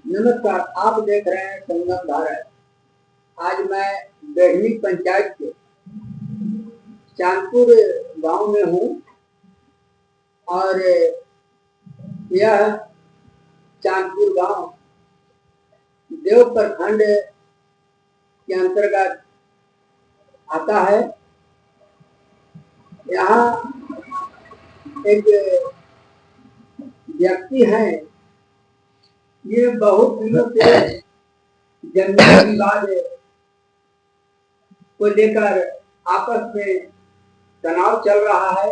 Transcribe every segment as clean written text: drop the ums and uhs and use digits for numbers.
नमस्कार। आप देख रहे हैं संगम धारा। आज मैं बेहनी पंचायत के चांदपुर गांव में हूं और यह चांदपुर गांव देव प्रखंड के अंतर्गत आता है। यहाँ एक व्यक्ति हैं, ये बहुत दिनों से जमीन विवाद को लेकर आपस में तनाव चल रहा है।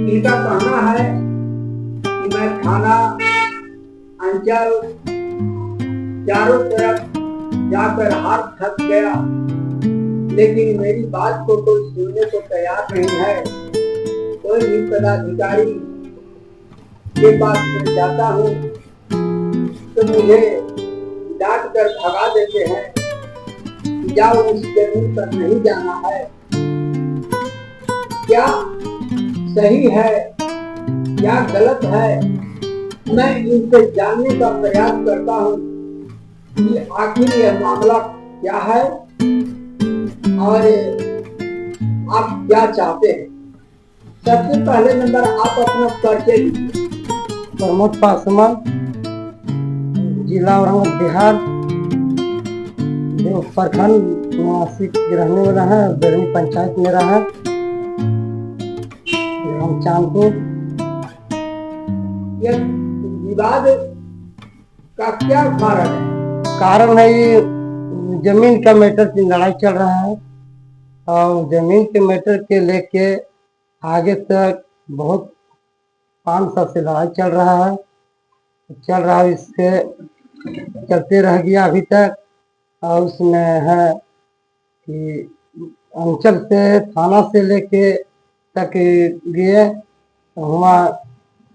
इनका कहना है कि मैं थाना अंचल चारों तरफ जाकर हाथ थक गया, लेकिन मेरी बात को कोई सुनने को तैयार नहीं है। कोई भी पदाधिकारी के पास में जाता हूँ तो मुझे डांट कर भगा देते हैं, जाओ उस जमीन पर नहीं जाना है। क्या सही है, क्या गलत है, मैं इनसे जानने का प्रयास करता हूँ कि आखिर यह मामला क्या है और आप क्या चाहते हैं। सबसे पहले नंबर आप अपना परिचय दीजिए। प्रमोद पासवान, जिला औरंगाबाद, बिहार, देव प्रखंड निवासी रहने वाला है। बेरनी पंचायत में रहा है, हम चांदपुर। यह विवाद का क्या कारण है? कारण है ये जमीन का मैटर की लड़ाई चल रहा है और जमीन के मैटर के लेके आगे तक बहुत 5 साल से लड़ाई चल रहा है। इससे चलते रह गया अभी तक। और उसमें है कि अंचल से, थाना से लेके तक गए, वहाँ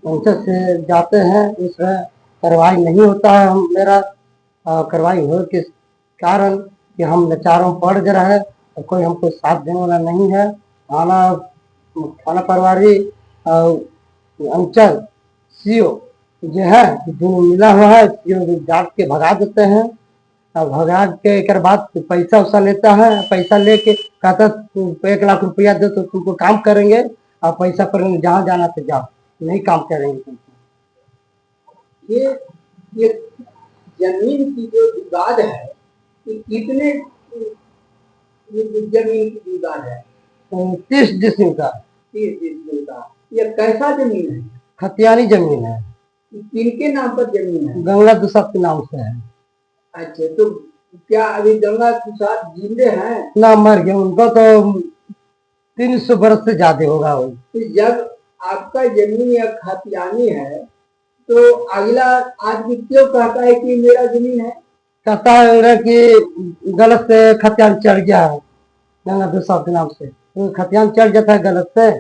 अंचल से जाते हैं, उसमें कार्रवाई नहीं होता है। मेरा कार्रवाई हो के कारण कि हम लाचारों पड़ गए हैं और कोई हमको साथ देने वाला नहीं है। थाना प्रभारी और अंचल सीओ जो है दोनों मिला हुआ है, डांट के भगा देते हैं और भगा के एक बाद पैसा उसा लेता है। पैसा लेके कहता 1 लाख रुपया दे तो तुमको काम करेंगे और पैसा पर जहाँ जाना तो जाओ, नहीं काम करेंगे। ये जमीन की जो विवाद है, कितने जमीन की विवाद है? 30 डिसमिल का। 30 डिसमिल का। यह कैसा जमीन है? खतियानी जमीन है। किनके नाम पर जमीन है? गंगा दुसाद के नाम से है। अच्छा, तो क्या अभी गंगा दुसाद जिंदे हैं? ना, मर गए। उनको तो 300 बरस से ज्यादा होगा। तो जब आपका जमीन या खतियानी है तो अगला आदमी क्यों कहता है कि मेरा जमीन है? कहता है कि गलत से खतियान चढ़ गया है गंगा दुसाद के नाम से, तो खतियान चढ़ जाता है गलत से।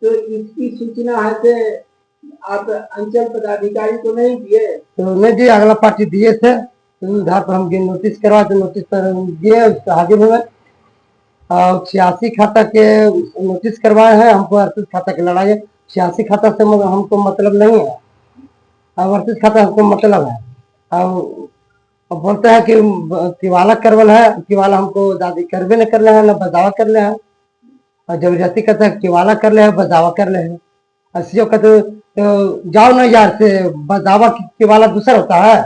तो इसकी सूचना है कि आप अंचल पदाधिकारी को नहीं दिए? तो नहीं दिए, अगला पार्टी दिए थे। तो उधर पर हम नोटिस करवा, तो नोटिस पर दिए, हाजिर हुए और 86 खाता के नोटिस करवाए हैं। हमको 38 खाता की लड़ाई है। 86 खाता से हमको मतलब नहीं है और 38 खाता हमको मतलब है। और बोलते हैं कि तिवाला करवल है, तिवाला हमको दादी करवे न कर ले है, न बजावा कर ले है। और जबरदस्ती कहते हैं तिवाला कर ले है, बजावा कर ले है। सीओ कहते तो जाओ ना यार, से बजावा तिवाला दूसरा होता है,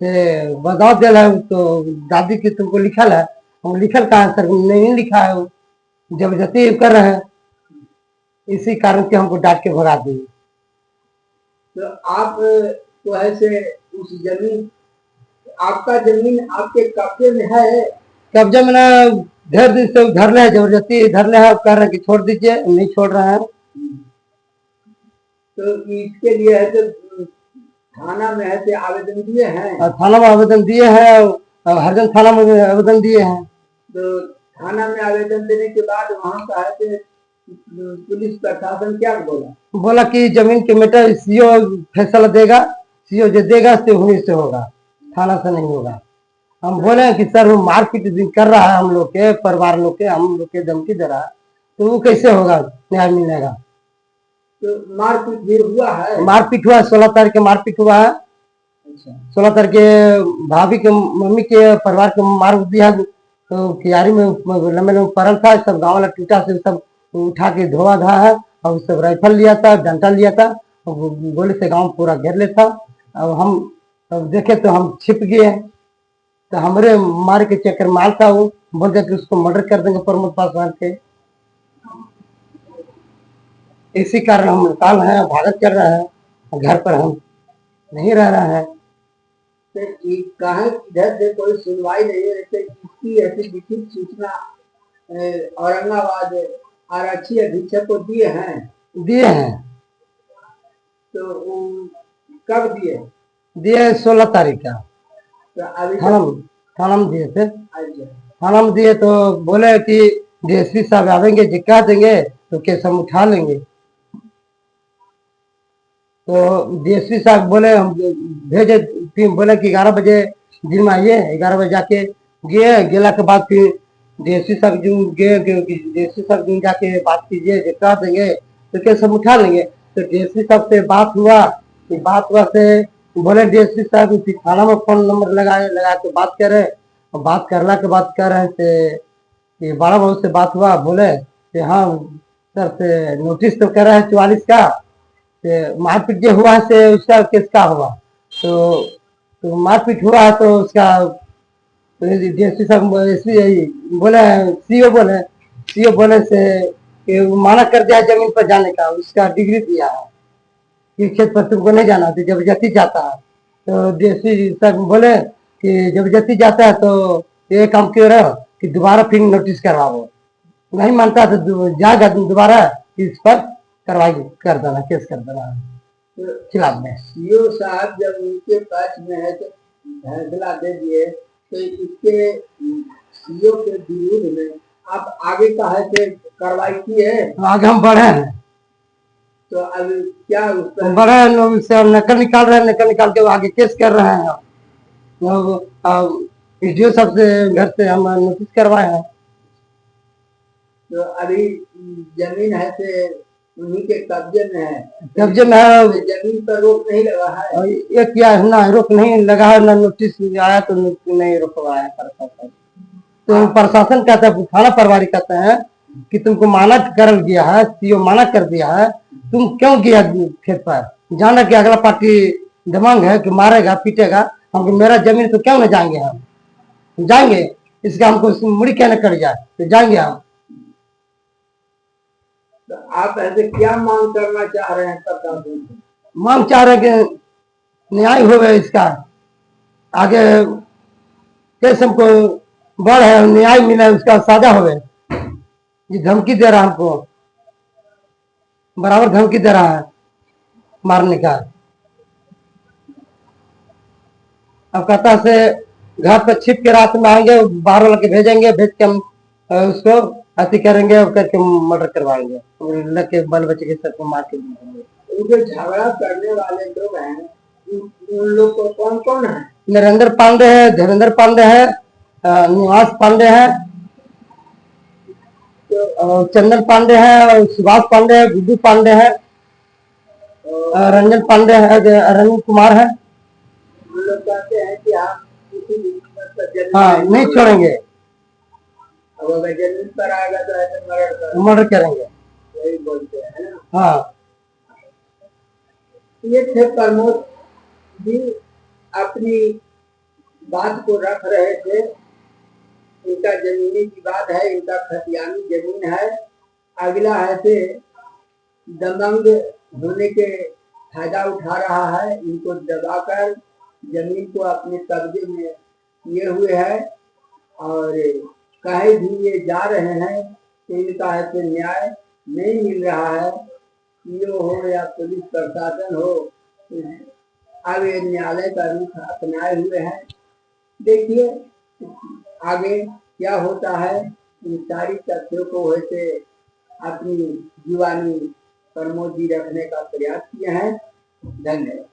से बजावा दे है तो दादी की तुमको लिखल है। हम लिखल कहा है सर, नहीं लिखा है, जबरदस्ती कर रहे हैं। इसी कारण से हमको डांट के भगा दिए। तो आप तो ऐसे उस जमीन, आपका जमीन आपके कब्जे में है? कब्जे में ना, ढेर दिन से धर ले, जबरदस्ती धर ले है, कह रहे हैं कि छोड़ दीजिए, नहीं छोड़ रहे हैं। तो इसके लिए है तो थाना में है से आवेदन दिए हैं? और थाना में आवेदन दिए हैं, हरजन थाना में आवेदन दिए हैं। तो थाना में आवेदन देने के बाद वहाँ का है कि पुलिस प्रशासन क्या बोला कि जमीन के मैटर सीओ फैसला देगा, सीओ जो देगा से उन्हीं से होगा, थाना से नहीं होगा। हम बोले कि सर वो मारपीट कर रहा है हम लोग के परिवार लोग के, हम लोग के धमकी दे रहा है, तो वो कैसे होगा, न्याय मिलेगा। तो मारपीट भी हुआ है? मारपीट हुआ है, 16 तारीख के मारपीट हुआ है। अच्छा। 16 तारीख के भाभी के मम्मी के परिवार के मार दिया, तो कियारी में लंबे लंबे परल था, सब गांव वाला टूटा से सब उठा के धोआ धा है, और सब राइफल लिया था, डंडा लिया था, और गोली से गांव पूरा घेर लेता। अब हम अब देखे तो हम छिप गए, तो हमारे मार के चक्कर मारता, वो बोल दिया कि उसको मर्डर कर देंगे प्रमोद पासवान के। इसी कारण हम निकाल हैं, भागत कर रहे हैं, घर पर हम नहीं रह रहे हैं। तो कहा इधर से कोई सुनवाई नहीं है, जैसे इसकी ऐसी लिखित सूचना औरंगाबाद आरक्षी अधीक्षक को दिए हैं? दिए हैं। तो कब दिए? दिए 16 तारीख का। तो अभी थाना में दिए थे। अच्छा। थाना में दिए तो बोले कि डीएसपी साहब आवेंगे, जिक्का देंगे तो केस हम उठा लेंगे। तो डीएसपी साहब बोले हम भेजे, फिर बोले कि 11 बजे दिन में आइए। 11 बजे जाके गए, गेला के बाद फिर डीएसपी साहब जो गए, डीएसपी साहब जो जाके बात कीजिए, जिक्का देंगे तो केस हम उठा लेंगे। तो डीएसपी साहब से बात हुआ, से बोले डीएसपी साहब फिर थाना में फोन नंबर लगा के बात करे, और बात करला के बाद कह रहे थे कि बड़ा बहू से बात हुआ, बोले कि हाँ सर से नोटिस तो कर रहा है 44 का, मारपीट जो हुआ है से उसका केस का हुआ, तो मारपीट हुआ है तो उसका डीएसपी साहब बोले, सीओ बोले से कि माना कर दिया जमीन पर जाने का, उसका डिग्री दिया है कि खेत पर तुमको नहीं जाना, तो जबरदस्ती जाता है। तो डीएसपी साहब बोले कि जबरदस्ती जाता है तो ये काम क्यों रहा कि दोबारा फिर नोटिस करवाओ। नहीं मानता तो जाएगा दोबारा, इस पर कार्रवाई कर देना, केस कर देना खिलाफ में। सीओ साहब जब उनके पक्ष में है तो फैसला दे दिए, तो इसके सीओ के विरोध में आप आगे का है कि कार्रवाई की है? आगे हम बढ़े हैं। तो अभी क्या उस पर बढ़े हैं, से नकल निकाल रहे हैं, नकल निकाल के आगे केस कर रहे हैं। वीडियो साहब से घर से हम नोटिस करवाए हैं। तो अभी जमीन है से उन्हीं के कब्जे में है? कब्जे में है। तो जमीन पर रोक नहीं लगा है? ये क्या है ना, रोक नहीं लगा है, ना नोटिस आया तो नहीं रोकवाया है प्रशासन। तो प्रशासन कहता है, थाना प्रभारी कहते हैं कि तुमको माना कर दिया है, सीओ माना कर दिया है, तुम क्यों गया खेत पर? जाना कि अगला पार्टी दबंग है कि मारेगा पीटेगा, हमको मेरा जमीन तो क्यों न जाएंगे? हम जाएंगे, इसका हमको मुड़ी क्या न कर जाए, तो जाएंगे हम। तो आप ऐसे क्या मांग करना चाह रहे हैं प्रशासन से? मांग चाह रहे कि न्याय हो गया इसका, आगे केस हमको बड़ है, न्याय मिला, उसका साजा हो गया। ये धमकी दे रहा है हमको, बराबर धमकी दे रहा है मारने का। अब कहता से घर पर छिप के रात में आएंगे, बाहर वाला के भेजेंगे, भेज के हम उसको अति करेंगे और करके मर्डर करवाएंगे, लग के बाल बच्चे के सबको मार के देंगे। उनके झगड़ा करने वाले लोग हैं, उन लोग को कौन कौन है? नरेंद्र पांडे है, धर्मेंद्र पांडे है, निवास पांडे है, चंदन पांडे है, सुभाष पांडे है, गुड्डू पांडे है, रंजन पांडे है, रंजन कुमार है। लोग कहते हैं कि आप किसी भी हाँ, नहीं छोड़ेंगे, अगर जमीन पर आएगा तो ऐसे मर्डर करेंगे, यही बोलते हैं ना? हाँ। ये थे प्रमोद जी, अपनी बात को रख रहे थे। इनका जमीनी विवाद है, इनका खतियानी जमीन है। अगला है से दबंग होने के फायदा उठा रहा है, इनको दबाकर जमीन को अपने कब्जे में किए हुए है, और कहीं भी ये जा रहे हैं तो इनका है कि न्याय नहीं मिल रहा है। सीओ हो या पुलिस प्रशासन हो, अब ये न्यायालय का रुख अपनाए हुए हैं। देखिए आगे क्या होता है। इन सारी तथ्यों को वैसे अपनी जुबानी प्रमोद जी रखने का प्रयास किए हैं। धन्यवाद।